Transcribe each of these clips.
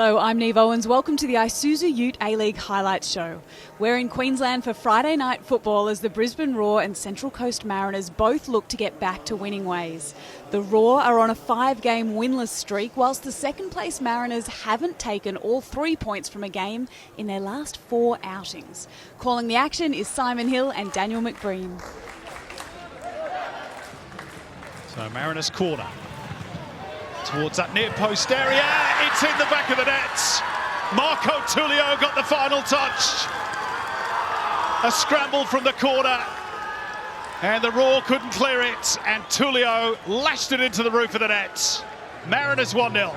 Hello, I'm Neve Owens. Welcome to the Isuzu Ute A-League Highlights Show. We're in Queensland for Friday night football as the Brisbane Roar and Central Coast Mariners both look to get back to winning ways. The Roar are on a 5-game winless streak, whilst the second-place Mariners haven't taken all 3 points from a game in their last 4 outings. Calling the action is Simon Hill and Daniel McBreen. So Mariners corner. Towards that near post area, it's in the back of the net. Marco Tullio got the final touch. A scramble from the corner, and the Roar couldn't clear it, and Tullio lashed it into the roof of the net. Mariners 1-0.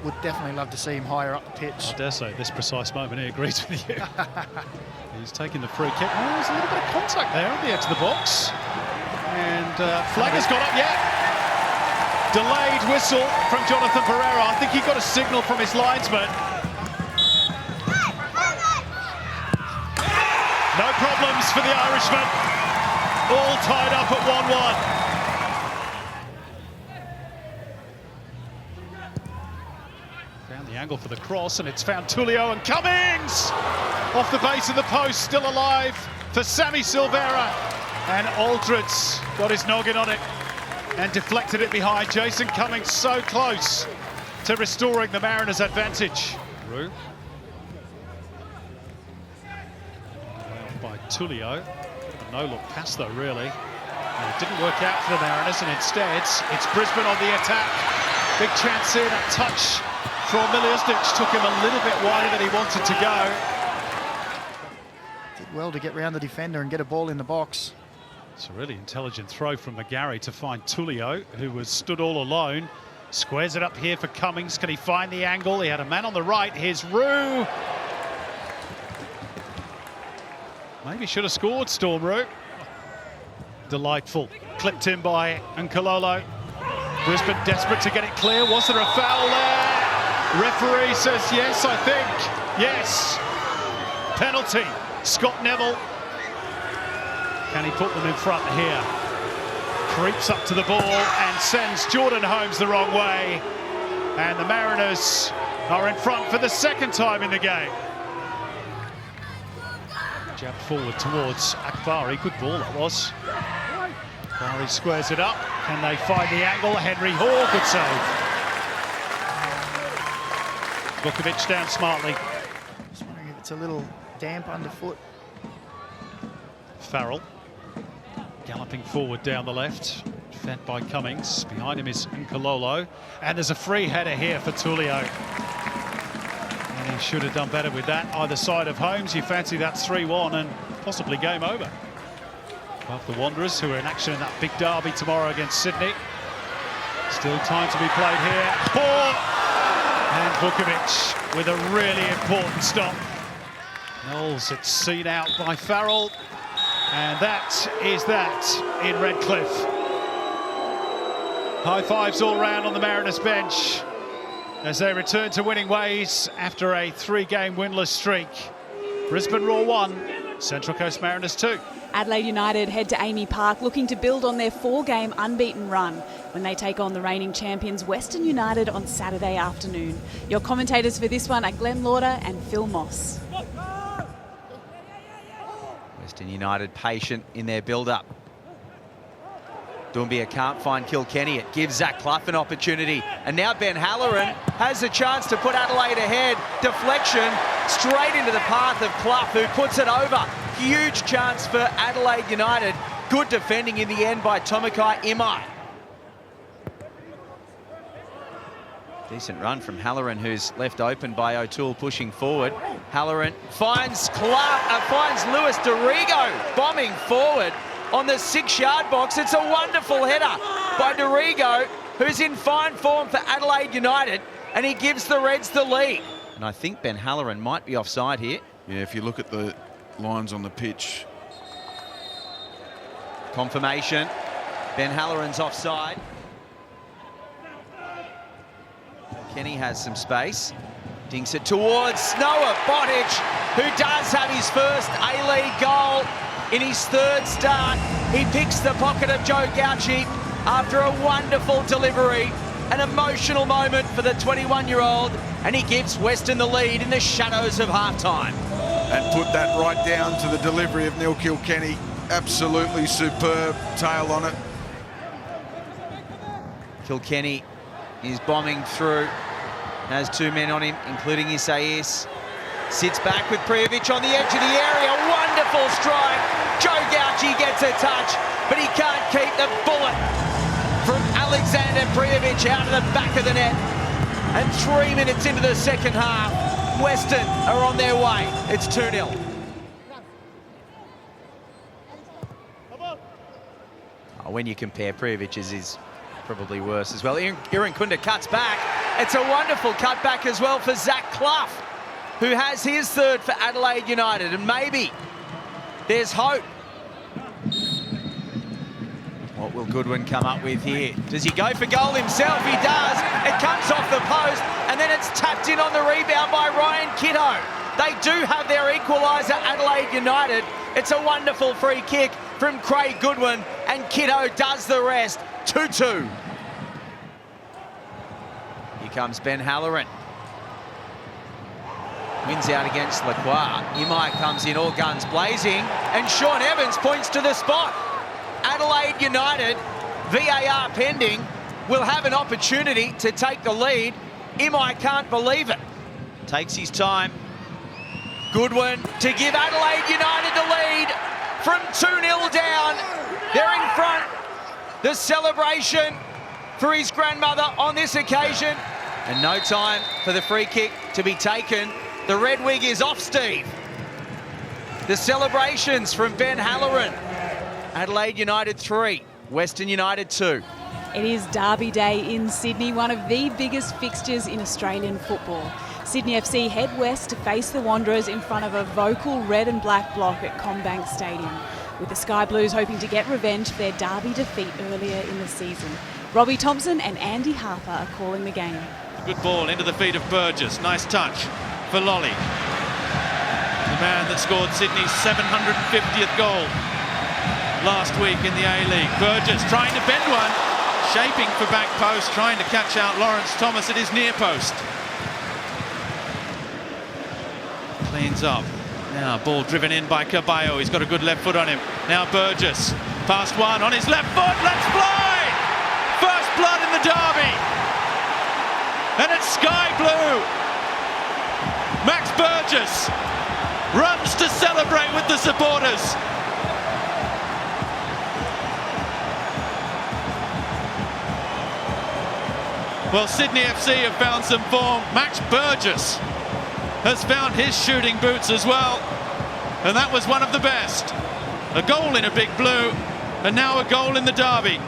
Would definitely love to see him higher up the pitch. I dare say at this precise moment he agrees with you. He's taking the free kick. Oh, there's a little bit of contact there at the edge of the box. And flag has gone up, yeah. Delayed whistle from Jonathan Pereira. I think he got a signal from his linesman. No problems for the Irishman. All tied up at 1-1. Found the angle for the cross, and it's found Tullio and Cummings! Off the base of the post, still alive for Sammy Silvera. And Aldred's got his noggin on it and deflected it behind. Jason Cummings so close to restoring the Mariners' advantage. Through. By Tullio. A no-look pass though, really. And it didn't work out for the Mariners, and instead it's Brisbane on the attack. Big chance here, that touch from Miliostić took him a little bit wider than he wanted to go. Did well to get round the defender and get a ball in the box. It's a really intelligent throw from McGarry to find Tullio, who was stood all alone. Squares it up here for Cummings. Can he find the angle? He had a man on the right. Here's Rue. Maybe should have scored, Storm Rue. Delightful. Clipped in by Nkololo. Brisbane desperate to get it clear. Was there a foul there? Referee says yes, I think. Yes. Penalty. Scott Neville. Can he put them in front here? Creeps up to the ball and sends Jordan Holmes the wrong way. And the Mariners are in front for the second time in the game. Jab forward towards Akbari. Good ball that was. Akbari squares it up. Can they find the angle? Henry Hall, good save. Vukovic down smartly. Just wondering if it's a little damp underfoot. Farrell. Galloping forward down the left, fed by Cummings. Behind him is Nkololo. And there's a free header here for Tullio. And he should have done better with that. Either side of Holmes, you fancy that's 3-1 and possibly game over. Above the Wanderers, who are in action in that big derby tomorrow against Sydney. Still time to be played here. And Vukovic with a really important stop. Knowles, it's seen out by Farrell. And that is that in Redcliffe. High fives all round on the Mariners bench as they return to winning ways after a 3-game winless streak. Brisbane Roar 1, Central Coast Mariners 2. Adelaide United head to Amy Park looking to build on their 4-game unbeaten run when they take on the reigning champions Western United on Saturday afternoon. Your commentators for this one are Glenn Lauder and Phil Moss. Western United patient in their build-up. Doumbia can't find Kilkenny. It gives Zach Clough an opportunity. And now Ben Halloran has a chance to put Adelaide ahead. Deflection straight into the path of Clough, who puts it over. Huge chance for Adelaide United. Good defending in the end by Tomakai Imai. Decent run from Halloran, who's left open by O'Toole pushing forward. Halloran finds finds Luis Dorigo bombing forward on the 6-yard box. It's a wonderful header by Dorigo, who's in fine form for Adelaide United, and he gives the Reds the lead. And I think Ben Halloran might be offside here. Yeah, if you look at the lines on the pitch. Confirmation. Ben Halloran's offside. Kenny has some space. Dinks it towards Noah Bottage, who does have his first A-League goal in his 3rd start. He picks the pocket of Joe Gauci after a wonderful delivery An emotional moment for the 21-year-old, and he gives Western the lead in the shadows of halftime. And put that right down to the delivery of Neil Kilkenny. Absolutely superb tail on it. Kilkenny is bombing through. Has two men on him, including Isaias. Sits back with Prijovic on the edge of the area. Wonderful strike. Joe Gauci gets a touch, but he can't keep the bullet from Alexander Prijovic out of the back of the net. And 3 minutes into the second half, Western are on their way. It's 2-0. Oh, when you compare Prijovic's is probably worse as well. Irankunda cuts back. It's a wonderful cutback as well for Zach Clough, who has his third for Adelaide United, and maybe there's hope. What will Goodwin come up with here? Does he go for goal himself? He does. It comes off the post, and then it's tapped in on the rebound by Ryan Kiddo. They do have their equaliser, Adelaide United. It's a wonderful free kick from Craig Goodwin, and Kiddo does the rest. 2-2. Here comes Ben Halloran. Wins out against Lacroix. Imai comes in, all guns blazing, and Sean Evans points to the spot. Adelaide United, VAR pending, will have an opportunity to take the lead. Imai can't believe it. Takes his time. Goodwin to give Adelaide United the lead from 2-0 down. They're in front. The celebration for his grandmother on this occasion. And no time for the free kick to be taken. The red wig is off, Steve. The celebrations from Ben Halloran. Adelaide United 3, Western United 2. It is Derby Day in Sydney, one of the biggest fixtures in Australian football. Sydney FC head west to face the Wanderers in front of a vocal red and black block at CommBank Stadium, with the Sky Blues hoping to get revenge for their Derby defeat earlier in the season. Robbie Thompson and Andy Harper are calling the game. Good ball into the feet of Burgess. Nice touch for Lolly. The man that scored Sydney's 750th goal last week in the A-League. Burgess trying to bend one, shaping for back post, trying to catch out Lawrence Thomas at his near post. Cleans up. Now ball driven in by Caballo. He's got a good left foot on him. Now Burgess. Past one on his left foot. Let's fly! First blood in the derby. And it's sky blue. Max Burgess runs to celebrate with the supporters. Well, Sydney FC have found some form. Max Burgess has found his shooting boots as well. And that was one of the best. A goal in a big blue, and now a goal in the derby.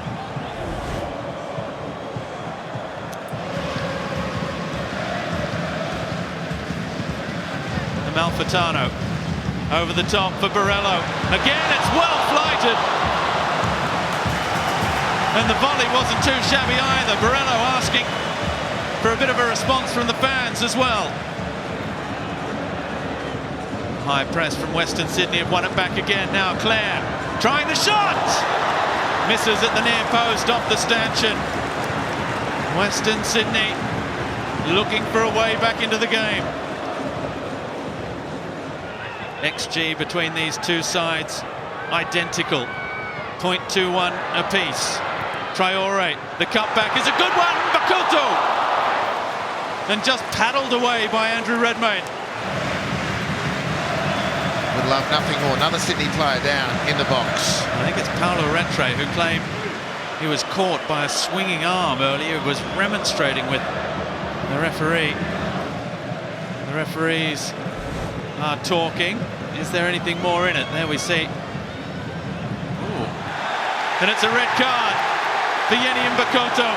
Amalfitano over the top for Borello. Again, it's well flighted. And the volley wasn't too shabby either. Borello asking for a bit of a response from the fans as well. High press from Western Sydney have won it back again. Now Clare trying the shot. Misses at the near post off the stanchion. Western Sydney looking for a way back into the game. XG between these two sides identical, 0.21 apiece. Traore, the cutback is a good one. Bakuto, and just paddled away by Andrew Redmayne. Would love nothing more. Another Sydney player down in the box. I think it's Paulo Retre who claimed he was caught by a swinging arm earlier. He was remonstrating with the referee. The referees are talking. Is there anything more in it? There we see. Ooh. And it's a red card for Yeni Mbakoto.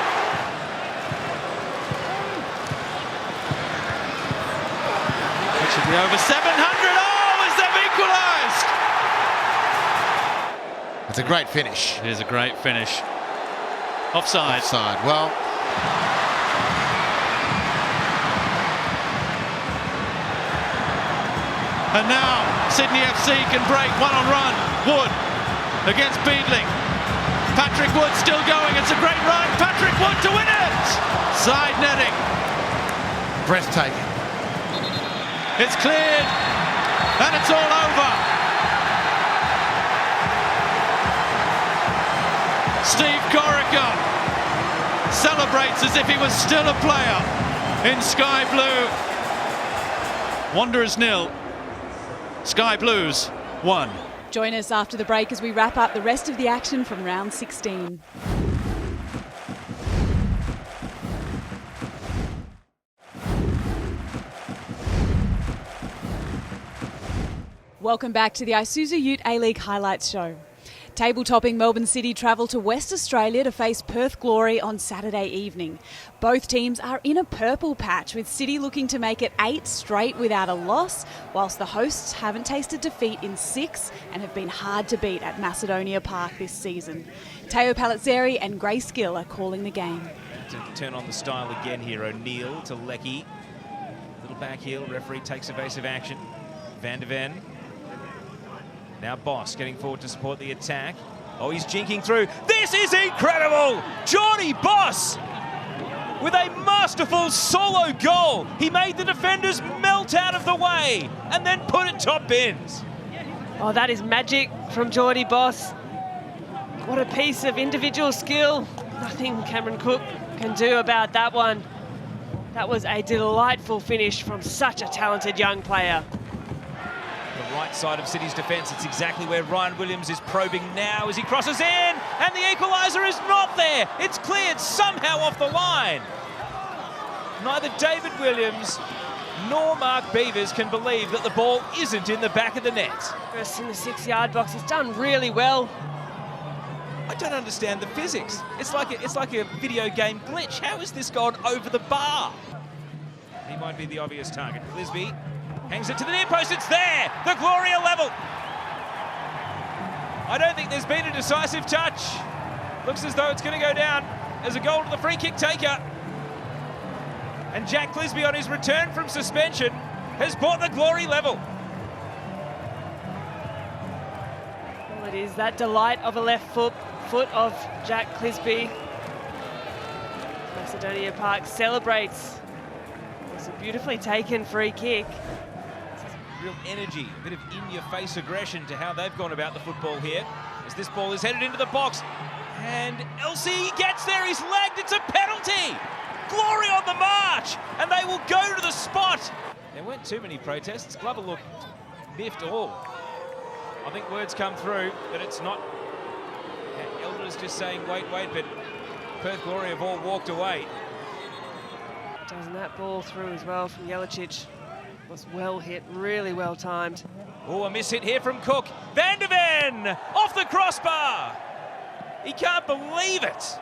It should be over 700. Oh, as they've equalised! It's a great finish. It is a great finish. Offside. Offside. Well, and now Sydney FC can break one on run. Wood against Beadling. Patrick Wood still going. It's a great run. Patrick Wood to win it! Side netting. Breathtaking. It's cleared. And it's all over. Steve Corica celebrates as if he was still a player in Sky Blue. Wanderers 0, Sky Blues 1. Join us after the break as we wrap up the rest of the action from round 16. Welcome back to the Isuzu Ute A-League Highlights Show. Table-topping Melbourne City travel to West Australia to face Perth Glory on Saturday evening. Both teams are in a purple patch, with City looking to make it 8 straight without a loss, whilst the hosts haven't tasted defeat in 6 and have been hard to beat at Macedonia Park this season. Teo Palazzeri and Grace Gill are calling the game. To turn on the style again here. O'Neill to Leckie. Little back heel. Referee takes evasive action. Van der Ven. Now Boss getting forward to support the attack. Oh, he's jinking through. This is incredible! Johnny Boss with a masterful solo goal. He made the defenders melt out of the way and then put it top bins. Oh, that is magic from Geordie Boss. What a piece of individual skill. Nothing Cameron Cook can do about that one. That was a delightful finish from such a talented young player. The right side of City's defence, it's exactly where Ryan Williams is probing now as he crosses in, and the equaliser is not there. It's cleared somehow off the line. Neither David Williams nor Mark Beavers can believe that the ball isn't in the back of the net. First in the 6-yard box, he's done really well. I don't understand the physics. It's like a video game glitch. How has this gone over the bar? He might be the obvious target. Clisby hangs it to the near post, it's there! The Gloria level! I don't think there's been a decisive touch. Looks as though it's going to go down as a goal to the free kick taker. And Jack Clisby, on his return from suspension, has brought the Glory level. Well, it is that delight of a left foot of Jack Clisby. Macedonia Park celebrates. It's a beautifully taken free kick. Real energy, a bit of in-your-face aggression to how they've gone about the football here. As this ball is headed into the box, and Elsie gets there, he's lagged, it's a penalty! Glory on the march, and they will go to the spot. There weren't too many protests. Glover looked miffed all. I think words come through that it's not. Elder's just saying, wait, but Perth Glory have all walked away. Doesn't that ball through as well from Jelicic? Was well hit, really well timed. Oh, a miss hit here from Cook. Van der Ven off the crossbar. He can't believe it.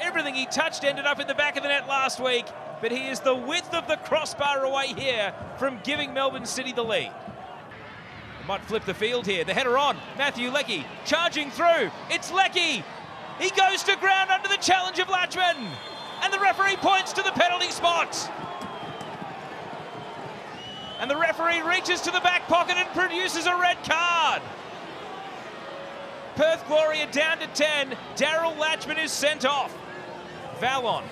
Everything he touched ended up in the back of the net last week, but he is the width of the crossbar away here from giving Melbourne City the lead. They might flip the field here. The header on. Matthew Leckie charging through. It's Leckie. He goes to ground under the challenge of Latchman. And the referee points to the penalty spot. And the referee reaches to the back pocket and produces a red card. Perth Glory are down to 10. Daryl Latchman is sent off. Vallon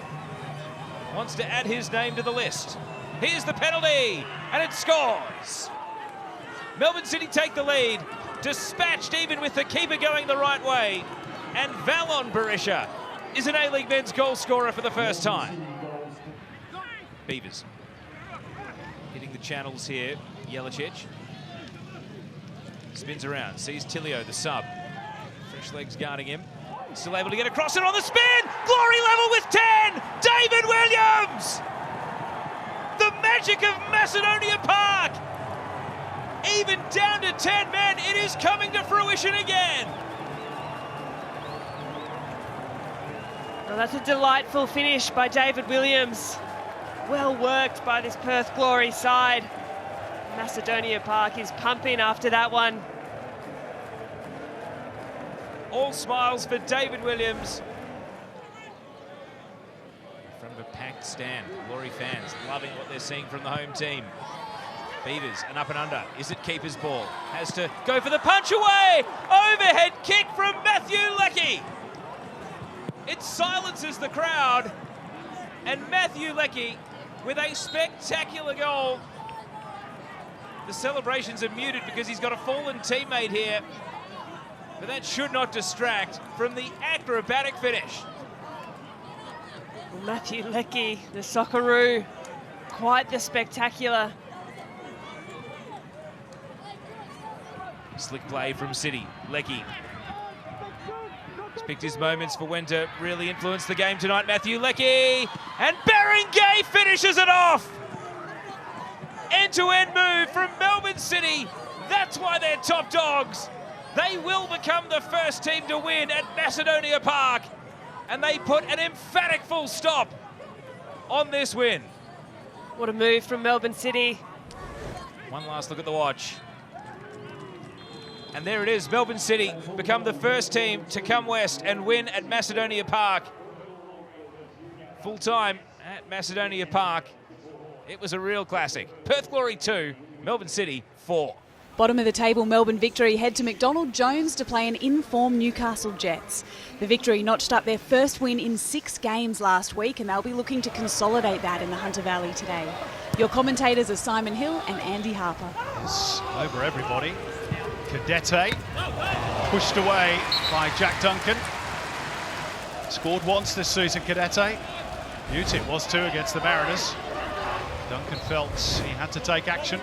wants to add his name to the list. Here's the penalty, and it scores. Melbourne City take the lead, dispatched even with the keeper going the right way. And Vallon Barisha is an A-League men's goal scorer for the first time. Beavers hitting the channels here. Jelicic spins around, sees Tilio, the sub. Fresh legs guarding him. Still able to get across it on the spin. Glory level with 10. David Williams. The magic of Macedonia Park. Even down to 10 men, it is coming to fruition again. Well, that's a delightful finish by David Williams. Well worked by this Perth Glory side. Macedonia Park is pumping after that one. All smiles for David Williams. In front of a packed stand. Glory fans loving what they're seeing from the home team. Beavers, an up and under. Is it keeper's ball? Has to go for the punch away. Overhead kick from Matthew Leckie. It silences the crowd. And Matthew Leckie with a spectacular goal. The celebrations are muted because he's got a fallen teammate here, but that should not distract from the acrobatic finish. Matthew Leckie, the Socceroo, quite the spectacular. Slick play from City. Leckie. He's picked his moments for when to really influence the game tonight. Matthew Leckie. And Berenguer finishes it off. End-to-end move from Melbourne City. That's why they're top dogs. They will become the first team to win at Macedonia Park. And they put an emphatic full stop on this win. What a move from Melbourne City. One last look at the watch. And there it is, Melbourne City become the first team to come west and win at Macedonia Park. Full time at Macedonia Park. It was a real classic. Perth Glory 2, Melbourne City 4. Bottom of the table, Melbourne Victory head to McDonald Jones to play an in-form Newcastle Jets. The Victory notched up their first win in 6 games last week, and they'll be looking to consolidate that in the Hunter Valley today. Your commentators are Simon Hill and Andy Harper. Yes, over everybody. Cadete pushed away by Jack Duncan. Scored once this season, Cadete. Newt was 2 against the Mariners. Duncan felt he had to take action.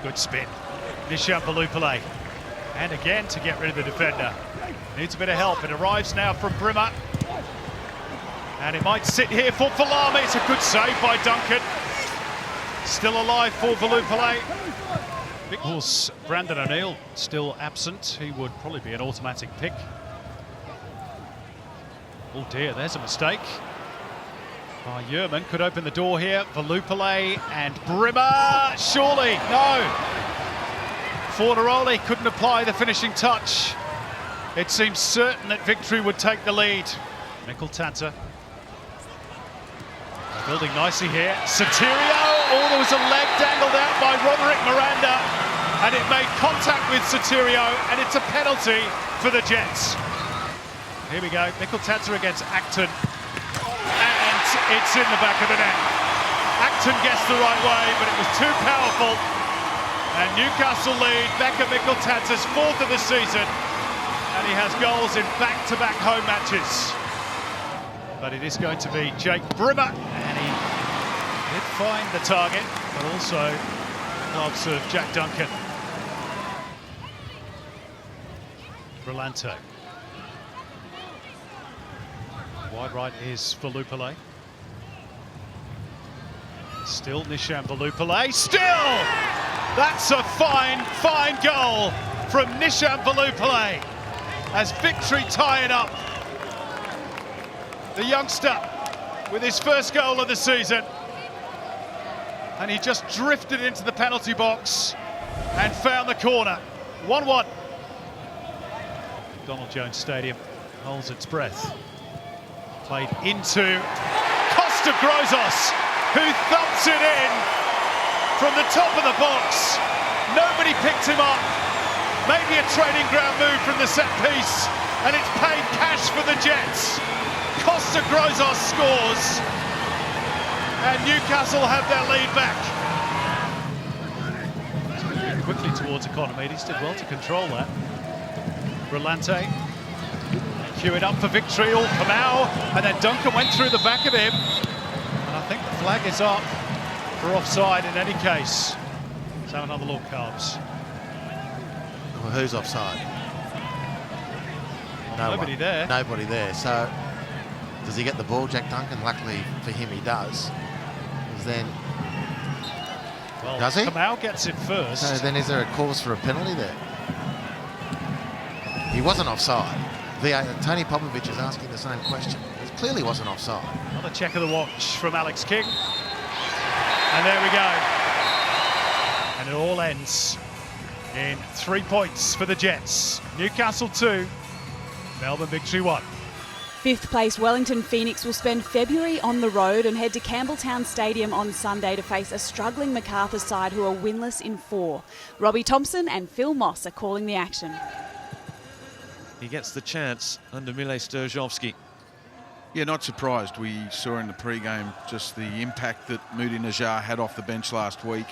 Good spin. Nishant Valupale. And again to get rid of the defender. Needs a bit of help. It arrives now from Brimmer. And it might sit here for Falami. It's a good save by Duncan. Still alive for Valupale. Of course, Brandon O'Neill still absent. He would probably be an automatic pick. Oh dear, there's a mistake. Yerman could open the door here. Valupale and Brimmer. Surely, no. Fornaroli couldn't apply the finishing touch. It seems certain that Victory would take the lead. Macarthur. Building nicely here. Sotirio. Oh, there was a leg dangled out by Roderick Miranda. And it made contact with Sotirio, and it's a penalty for the Jets. Here we go. Macarthur against Acton. It's in the back of the net. Acton guessed the right way, but it was too powerful. And Newcastle lead. Becca Macarthur's 4th of the season. And he has goals in back-to-back home matches. But it is going to be Jake Brimmer. And he did find the target, but also the gloves of Jack Duncan. Rolante. Wide right is Valupale. Still Nishant Valupale. Still! That's a fine, fine goal from Nishant Valupale as Victory tie it up. The youngster with his first goal of the season. And he just drifted into the penalty box and found the corner. 1-1. Donald Jones Stadium holds its breath. Played into Costa Grozos, who thumps it in from the top of the box. Nobody picked him up. Maybe a training ground move from the set piece, and it's paid cash for the Jets. Costa Grozos scores, and Newcastle have their lead back. Quickly towards Economides, did well to control that. Rolante, cue it up for Victory, all Kamau, and then Duncan went through the back of him. And I think the flag is up for offside in any case. Let's have another look, Carbs. Well, who's offside? Well, nobody there. Nobody there. So, does he get the ball, Jack Duncan? Luckily for him, he does. Because then, well, does he? Kamau gets it first. So then, is there a cause for a penalty there? He wasn't offside. Tony Popovich is asking the same question. He clearly wasn't offside. Another check of the watch from Alex King. And there we go. And it all ends in 3 points for the Jets. Newcastle 2, Melbourne Victory 1. 5th place Wellington Phoenix will spend February on the road and head to Campbelltown Stadium on Sunday to face a struggling Macarthur side who are winless in 4. Robbie Thompson and Phil Moss are calling the action. He gets the chance under Mile Sturjovski. Yeah, not surprised. We saw in the pre-game just the impact that Moody Najjar had off the bench last week.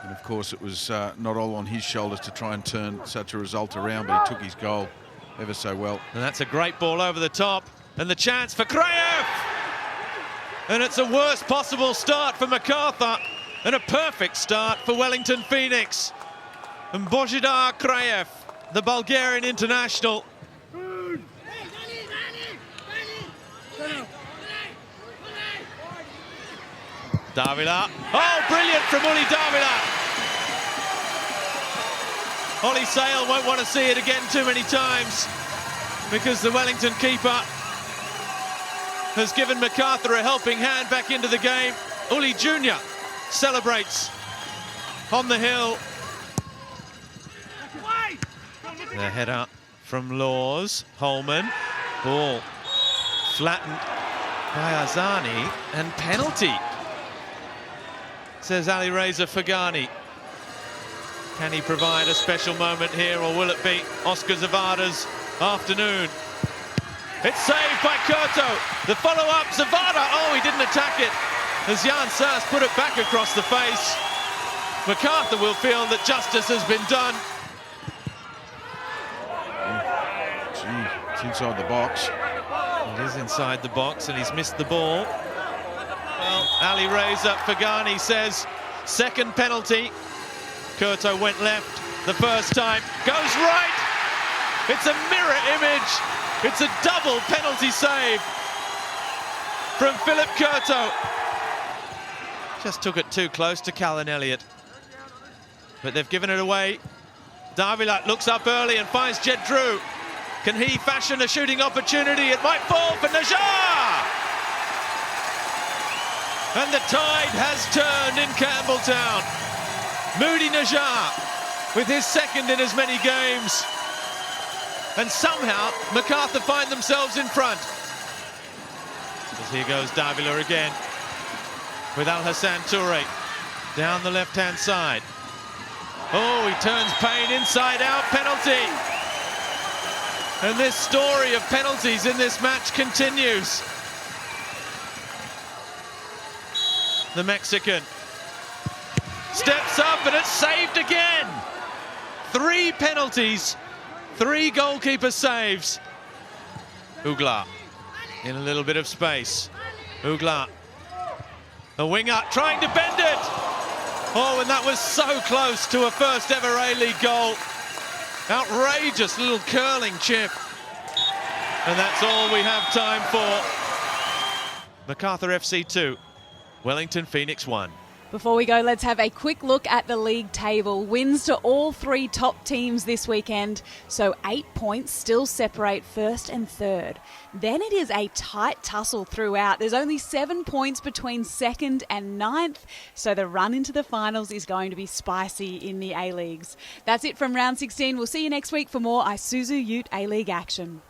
And of course, it was not all on his shoulders to try and turn such a result around, but he took his goal ever so well. And that's a great ball over the top. And the chance for Kraev! And it's a worst possible start for Macarthur and a perfect start for Wellington Phoenix. And Božidar Kraev, the Bulgarian international. Davila. Oh, brilliant from Uli Davila. Ollie Sale won't want to see it again too many times because the Wellington keeper has given Macarthur a helping hand back into the game. Uli Jr. celebrates on the hill. The header from Laws. Holman. Ball flattened by Azani and penalty, says Ali Reza Fagani. Can he provide a special moment here, or will it be Oscar Zavada's afternoon? It's saved by Curto. The follow-up, Zavada. Oh, he didn't attack it as Jan Sass put it back across the face. Macarthur will feel that justice has been done. Gee, it's inside the box. It is inside the box, and he's missed the ball. Well, Ali Reza Fagani says second penalty. Curto went left the first time, goes right. It's a mirror image. It's a double penalty save from Philip Curto. Just took it too close to Callan Elliott, but they've given it away. Davila looks up early and finds Jed Drew. Can he fashion a shooting opportunity? It might fall for Najjar. And the tide has turned in Campbelltown. Moody Najjar with his second in as many games. And somehow Macarthur find themselves in front. As here goes Davila again with Al Hassan Toure down the left-hand side. Oh, he turns Payne inside out, penalty. And this story of penalties in this match continues. The Mexican steps up and it's saved again. 3 penalties, 3 goalkeeper saves. Ugla in a little bit of space. Ugla, a winger trying to bend it. Oh, and that was so close to a first ever A-League goal. Outrageous little curling chip. And that's all we have time for. Macarthur FC 2, Wellington Phoenix 1. Before we go, let's have a quick look at the league table. Wins to all 3 top teams this weekend, so 8 points still separate first and third. Then it is a tight tussle throughout. There's only 7 points between second and ninth, so the run into the finals is going to be spicy in the A-Leagues. That's it from round 16. We'll see you next week for more Isuzu Ute A-League action.